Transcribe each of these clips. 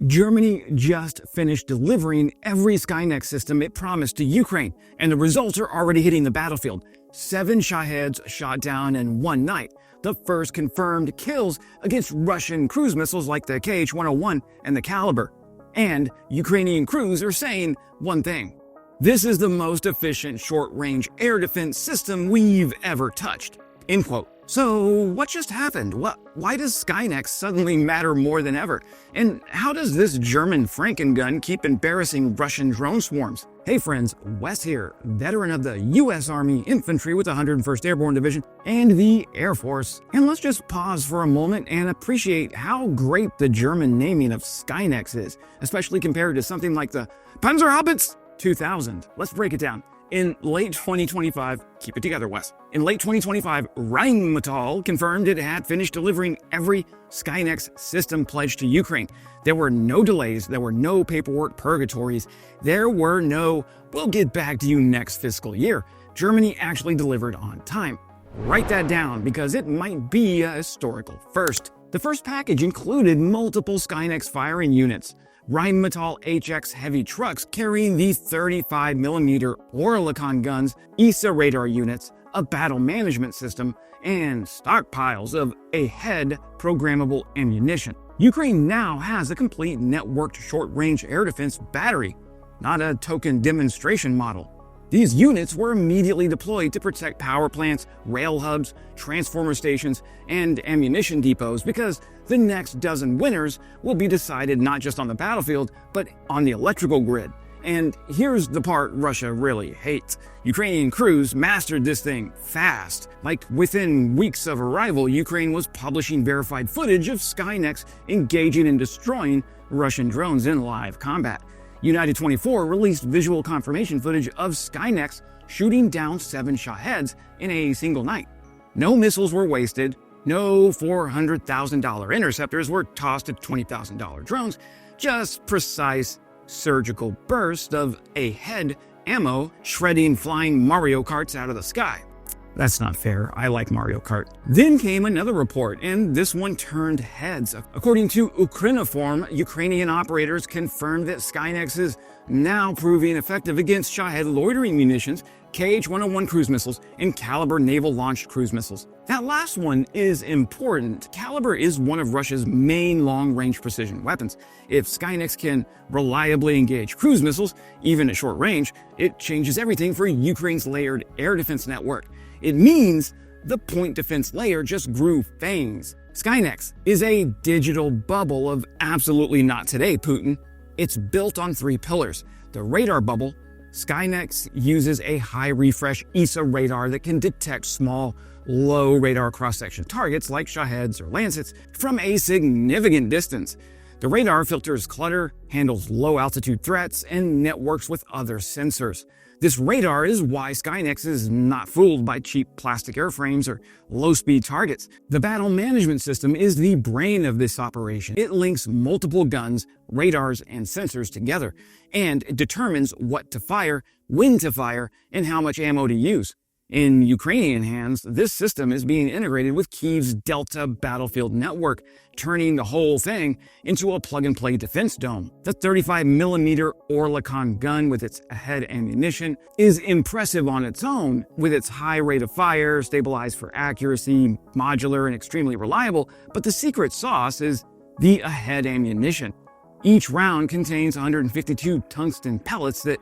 Germany just finished delivering every Skynex system it promised to Ukraine, and the results are already hitting the battlefield. 7 Shaheds shot down in one night, the first confirmed kills against Russian cruise missiles like the Kh-101 and the Caliber. And Ukrainian crews are saying one thing: this is the most efficient short-range air defense system we've ever touched. End quote. So what just happened? Why does Skynex suddenly matter more than ever? And how does this German Frankengun keep embarrassing Russian drone swarms? Hey friends, Wes here, veteran of the US Army Infantry with the 101st Airborne Division and the Air Force. And let's just pause for a moment and appreciate how great the German naming of Skynex is, especially compared to something like the Panzerhaubitze 2000. Let's break it down. In late 2025, keep it together, Wes. In late 2025, Rheinmetall confirmed it had finished delivering every Skynex system pledged to Ukraine. There were no delays, there were no paperwork purgatories, there were no, we'll get back to you next fiscal year. Germany actually delivered on time. Write that down because it might be a historical first. The first package included multiple Skynex firing units, Rheinmetall HX heavy trucks carrying the 35mm Oerlikon guns, AESA radar units, a battle management system, and stockpiles of AHED programmable ammunition. Ukraine now has a complete networked short-range air defense battery, not a token demonstration model. These units were immediately deployed to protect power plants, rail hubs, transformer stations, and ammunition depots because the next dozen winners will be decided not just on the battlefield, but on the electrical grid. And here's the part Russia really hates. Ukrainian crews mastered this thing fast. Like within weeks of arrival, Ukraine was publishing verified footage of Skynex engaging and destroying Russian drones in live combat. United 24 released visual confirmation footage of Skynex shooting down 7 Shaheds in a single night. No missiles were wasted, no $400,000 interceptors were tossed at $20,000 drones, just precise surgical bursts of AHED ammo shredding flying Mario Karts out of the sky. That's not fair, I like Mario Kart. Then came another report, and this one turned heads. According to Ukrainian Ukrainian operators confirmed that Skynex is now proving effective against Shahed loitering munitions, Kh-101 cruise missiles, and Caliber naval-launched cruise missiles. That last one is important. Caliber is one of Russia's main long-range precision weapons. If Skynex can reliably engage cruise missiles, even at short range, it changes everything for Ukraine's layered air defense network. It means the point defense layer just grew fangs. Skynex is a digital bubble of absolutely not today, Putin. It's built on 3 pillars. The radar bubble. Skynex uses a high refresh AESA radar that can detect small, low radar cross-section targets like Shaheds or Lancets from a significant distance. The radar filters clutter, handles low-altitude threats, and networks with other sensors. This radar is why Skynex is not fooled by cheap plastic airframes or low-speed targets. The battle management system is the brain of this operation. It links multiple guns, radars, and sensors together, and it determines what to fire, when to fire, and how much ammo to use. In Ukrainian hands, this system is being integrated with Kyiv's Delta battlefield network, turning the whole thing into a plug-and-play defense dome. The 35mm Oerlikon gun with its AHED ammunition is impressive on its own, with its high rate of fire, stabilized for accuracy, modular, and extremely reliable, but the secret sauce is the AHED ammunition. Each round contains 152 tungsten pellets that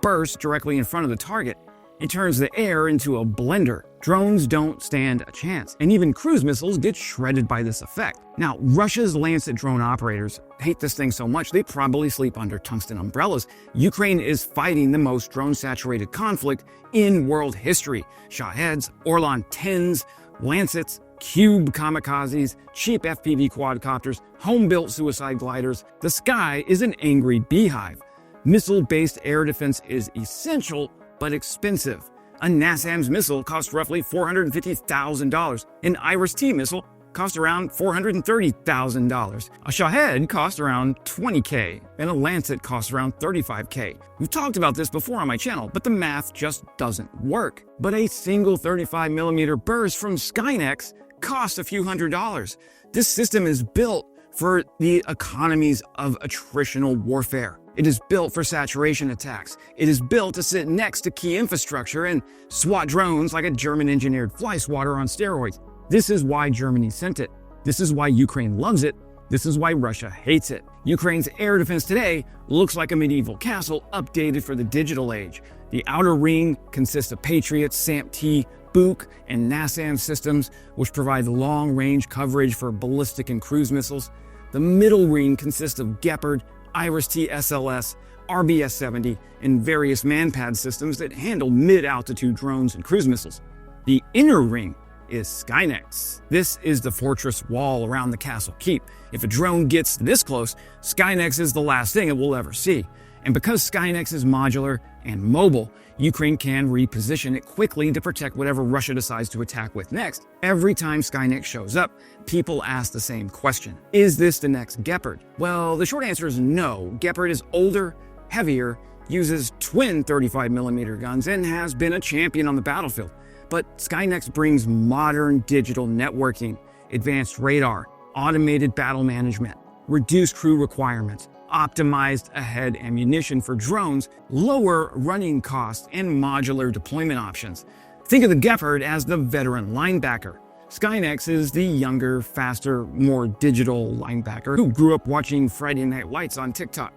burst directly in front of the target. It turns the air into a blender. Drones don't stand a chance, and even cruise missiles get shredded by this effect. Now, Russia's Lancet drone operators hate this thing so much they probably sleep under tungsten umbrellas. Ukraine is fighting the most drone-saturated conflict in world history. Shaheds, Orlan 10s, Lancets, cube kamikazes, cheap FPV quadcopters, home-built suicide gliders. The sky is an angry beehive. Missile-based air defense is essential, but expensive. A NASAMS missile costs roughly $450,000. An IRIS-T missile costs around $430,000. A Shahed costs around $20K, and a Lancet costs around $35K. We've talked about this before on my channel, but the math just doesn't work. But a single 35mm burst from Skynex costs a few $100s. This system is built for the economies of attritional warfare. It is built for saturation attacks. It is built to sit next to key infrastructure and swat drones like a German-engineered fly swatter on steroids. This is why Germany sent it. This is why Ukraine loves it. This is why Russia hates it. Ukraine's air defense today looks like a medieval castle updated for the digital age. The outer ring consists of Patriot, SAMP-T, Buk, and NASAM systems, which provide long-range coverage for ballistic and cruise missiles. The middle ring consists of Gepard, IRIS-T SLS, RBS-70, and various manpad systems that handle mid-altitude drones and cruise missiles. The inner ring is Skynex. This is the fortress wall around the castle keep. If a drone gets this close, Skynex is the last thing it will ever see. And because Skynex is modular and mobile, Ukraine can reposition it quickly to protect whatever Russia decides to attack with next. Every time Skynex shows up, people ask the same question. Is this the next Gepard? Well, the short answer is no. Gepard is older, heavier, uses twin 35mm guns, and has been a champion on the battlefield. But Skynex brings modern digital networking, advanced radar, automated battle management, reduced crew requirements, optimized ahead ammunition for drones, lower running costs, and modular deployment options. Think of the Gepard as the veteran linebacker. Skynex is the younger, faster, more digital linebacker who grew up watching Friday Night Lights on TikTok.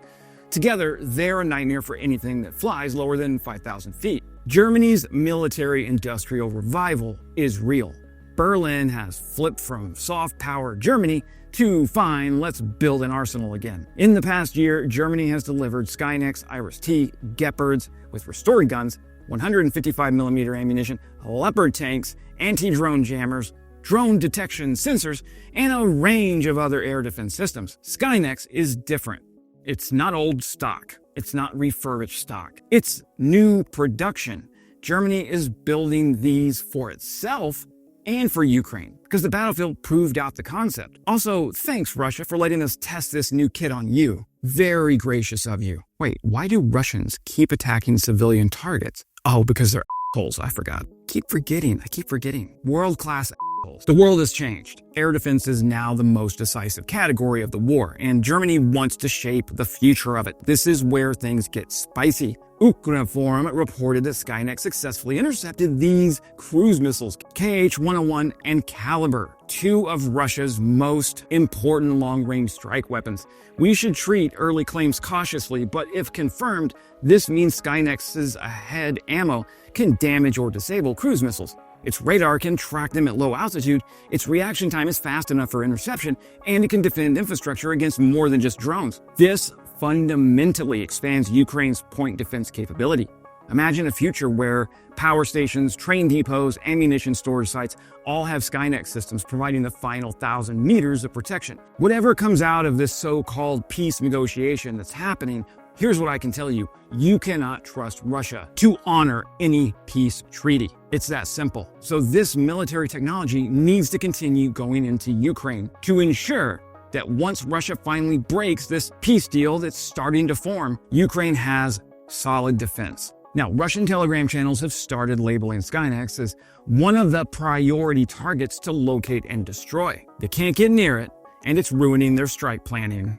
Together, they're a nightmare for anything that flies lower than 5,000 feet. Germany's military-industrial revival is real. Berlin has flipped from soft power Germany to fine, let's build an arsenal again. In the past year, Germany has delivered Skynex, IRIS-T, Gepards with restored guns, 155mm ammunition, Leopard tanks, anti-drone jammers, drone detection sensors, and a range of other air defense systems. Skynex is different. It's not old stock. It's not refurbished stock. It's new production. Germany is building these for itself and for Ukraine, because the battlefield proved out the concept. Also, thanks, Russia, for letting us test this new kit on you. Very gracious of you. Wait, why do Russians keep attacking civilian targets? Oh, because they're assholes, I forgot. I keep forgetting. World-class assholes. The world has changed. Air defense is now the most decisive category of the war, and Germany wants to shape the future of it. This is where things get spicy. Ukreforum reported that Skynex successfully intercepted these cruise missiles, KH-101 and Caliber, two of Russia's most important long-range strike weapons. We should treat early claims cautiously, but if confirmed, this means Skynex's ahead ammo can damage or disable cruise missiles. Its radar can track them at low altitude, its reaction time is fast enough for interception, and it can defend infrastructure against more than just drones. This fundamentally expands Ukraine's point defense capability. Imagine a future where power stations, train depots, ammunition storage sites all have Skynex systems providing the final 1,000 meters of protection. Whatever comes out of this so-called peace negotiation that's happening, here's what I can tell you. You cannot trust Russia to honor any peace treaty. It's that simple. So this military technology needs to continue going into Ukraine to ensure that once Russia finally breaks this peace deal that's starting to form, Ukraine has solid defense. Now, Russian Telegram channels have started labeling Skynex as one of the priority targets to locate and destroy. They can't get near it, and it's ruining their strike planning.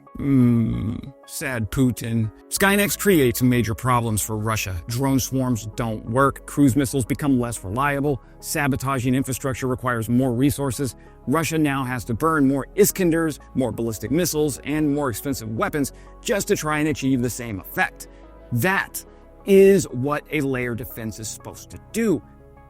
Sad Putin. Skynex creates major problems for Russia. Drone swarms don't work, cruise missiles become less reliable, sabotaging infrastructure requires more resources. Russia now has to burn more Iskanders, more ballistic missiles, and more expensive weapons just to try and achieve the same effect. That is what a layered defense is supposed to do.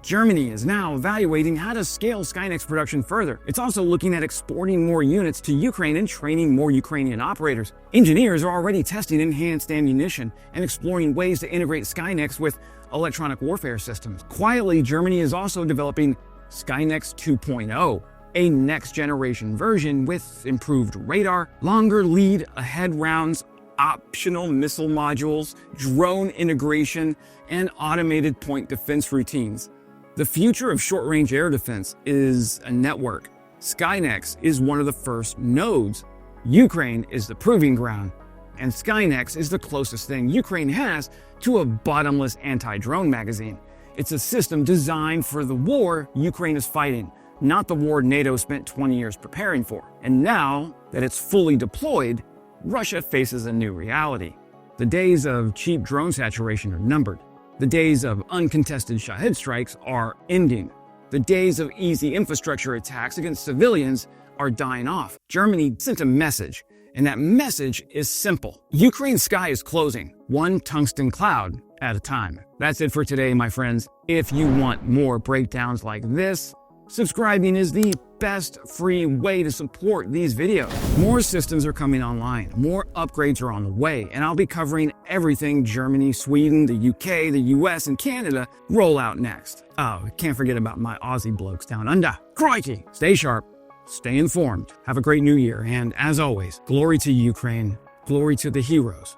Germany is now evaluating how to scale Skynex production further. It's also looking at exporting more units to Ukraine and training more Ukrainian operators. Engineers are already testing enhanced ammunition and exploring ways to integrate Skynex with electronic warfare systems. Quietly, Germany is also developing Skynex 2.0, a next-generation version with improved radar, longer lead ahead rounds, optional missile modules, drone integration, and automated point defense routines. The future of short-range air defense is a network. Skynex is one of the first nodes. Ukraine is the proving ground, and Skynex is the closest thing Ukraine has to a bottomless anti-drone magazine. It's a system designed for the war Ukraine is fighting, not the war NATO spent 20 years preparing for. And now, that it's fully deployed, Russia faces a new reality. The days of cheap drone saturation are numbered. The days of uncontested Shahed strikes are ending. The days of easy infrastructure attacks against civilians are dying off. Germany sent a message, and that message is simple. Ukraine's sky is closing, one tungsten cloud at a time. That's it for today, my friends. If you want more breakdowns like this, subscribing is the best free way to support these videos. More systems are coming online, more upgrades are on the way, and I'll be covering everything Germany, Sweden, the UK, the US, and Canada roll out next. Oh, can't forget about my Aussie blokes down under. Crikey! Stay sharp, stay informed, have a great new year, and as always, glory to Ukraine, glory to the heroes.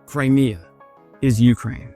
Crimea is Ukraine.